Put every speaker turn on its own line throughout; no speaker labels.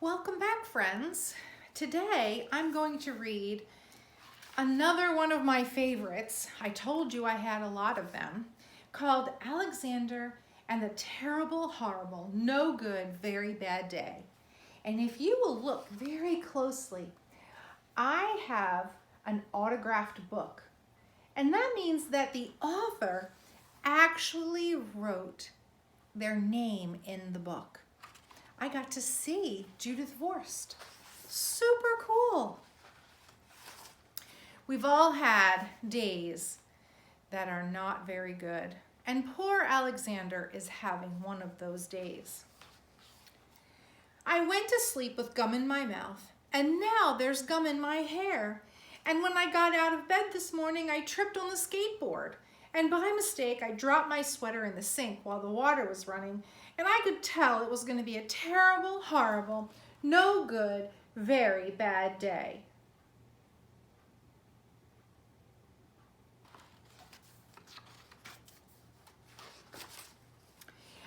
Welcome back, friends. Today I'm going to read another one of my favorites. I told you I had a lot of them, called Alexander and the Terrible, Horrible, No Good, Very Bad Day. And if you will look very closely, I have an autographed book. And that means that the author actually wrote their name in the book. I got to see Judith Vorst. Super cool. We've all had days that are not very good, and poor Alexander is having one of those days. I went to sleep with gum in my mouth, and now there's gum in my hair. And when I got out of bed this morning, I tripped on the skateboard. And by mistake, I dropped my sweater in the sink while the water was running, and I could tell it was going to be a terrible, horrible, no good, very bad day.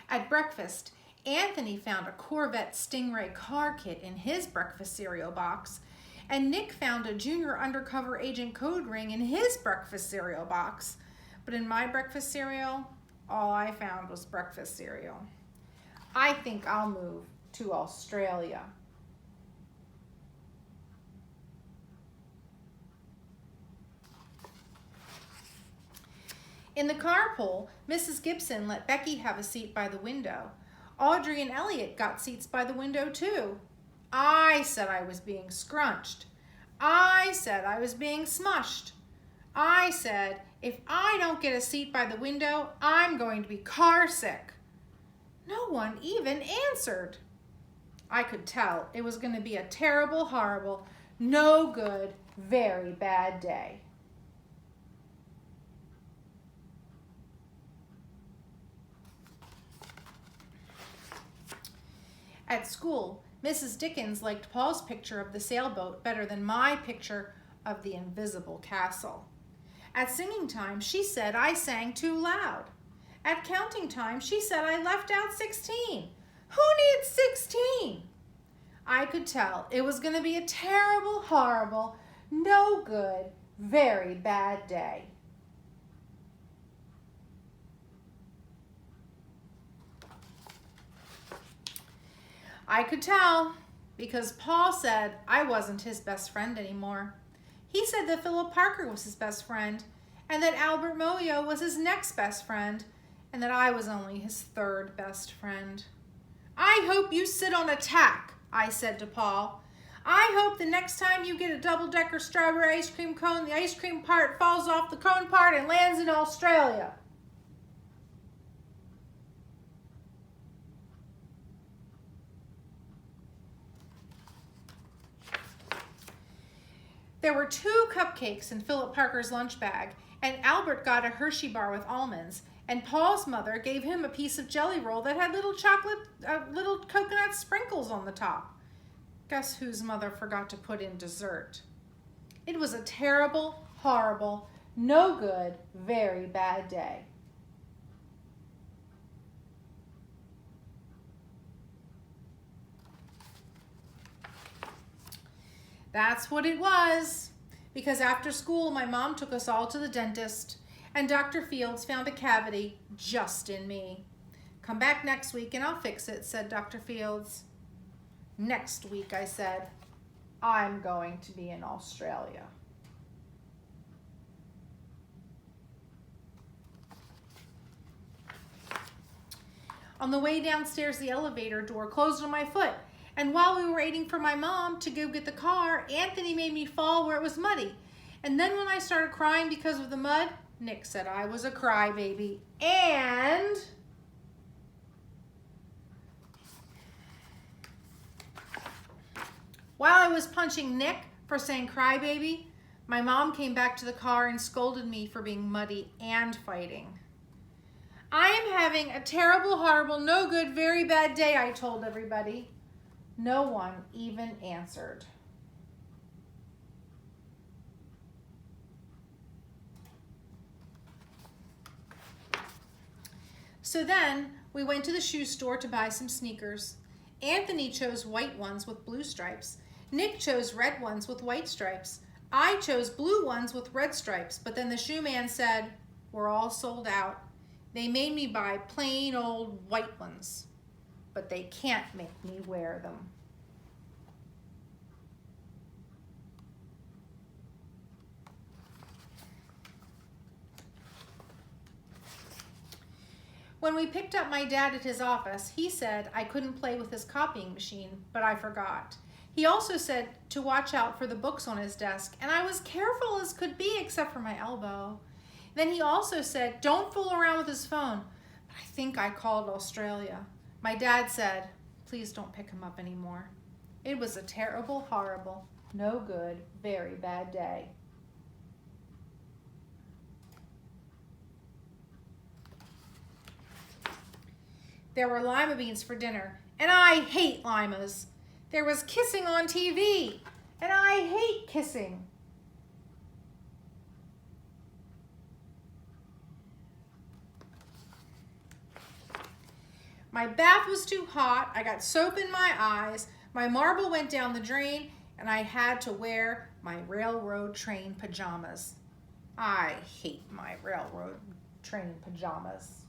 At breakfast, Anthony found a Corvette Stingray car kit in his breakfast cereal box, and Nick found a Junior Undercover Agent code ring in his breakfast cereal box. But in my breakfast cereal, all I found was breakfast cereal. I think I'll move to Australia. In the carpool, Mrs. Gibson let Becky have a seat by the window. Audrey and Elliot got seats by the window too. I said I was being scrunched. I said I was being smushed. I said, if I don't get a seat by the window, I'm going to be car sick. No one even answered. I could tell it was going to be a terrible, horrible, no good, very bad day. At school, Mrs. Dickens liked Paul's picture of the sailboat better than my picture of the invisible castle. At singing time, she said I sang too loud. At counting time, she said I left out 16. Who needs 16? I could tell it was going to be a terrible, horrible, no good, very bad day. I could tell because Paul said I wasn't his best friend anymore. He said that Philip Parker was his best friend, and that Albert Moyo was his next best friend, and that I was only his third best friend. I hope you sit on a tack, I said to Paul. I hope the next time you get a double-decker strawberry ice cream cone, the ice cream part falls off the cone part and lands in Australia. There were 2 cupcakes in Philip Parker's lunch bag, and Albert got a Hershey bar with almonds, and Paul's mother gave him a piece of jelly roll that had little coconut sprinkles on the top. Guess whose mother forgot to put in dessert? It was a terrible, horrible, no good, very bad day. That's what it was. Because after school, my mom took us all to the dentist, and Dr. Fields found a cavity just in me. Come back next week and I'll fix it, said Dr. Fields. Next week, I said, I'm going to be in Australia. On the way downstairs, the elevator door closed on my foot. And while we were waiting for my mom to go get the car, Anthony made me fall where it was muddy. And then when I started crying because of the mud, Nick said I was a crybaby. And while I was punching Nick for saying crybaby, my mom came back to the car and scolded me for being muddy and fighting. I am having a terrible, horrible, no good, very bad day, I told everybody. No one even answered. So then we went to the shoe store to buy some sneakers. Anthony chose white ones with blue stripes. Nick chose red ones with white stripes. I chose blue ones with red stripes, but then the shoe man said, we're all sold out. They made me buy plain old white ones, but they can't make me wear them. When we picked up my dad at his office, he said I couldn't play with his copying machine, but I forgot. He also said to watch out for the books on his desk, and I was careful as could be except for my elbow. Then he also said, don't fool around with his phone. But I think I called Australia. My dad said, please don't pick him up anymore. It was a terrible, horrible, no good, very bad day. There were lima beans for dinner, and I hate limas. There was kissing on TV, and I hate kissing. My bath was too hot, I got soap in my eyes, my marble went down the drain, and I had to wear my railroad train pajamas. I hate my railroad train pajamas.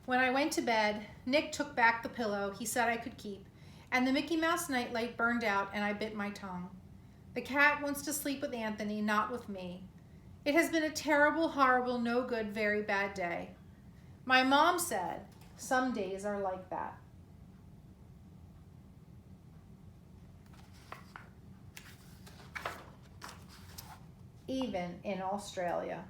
When I went to bed, Nick took back the pillow he said I could keep, and the Mickey Mouse nightlight burned out and I bit my tongue. The cat wants to sleep with Anthony, not with me. It has been a terrible, horrible, no good, very bad day. My mom said, some days are like that. Even in Australia.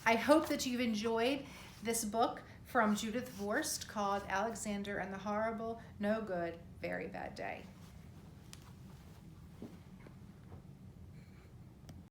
I hope that you've enjoyed this book from Judith Vorst called Alexander and the Horrible, No Good, Very Bad Day.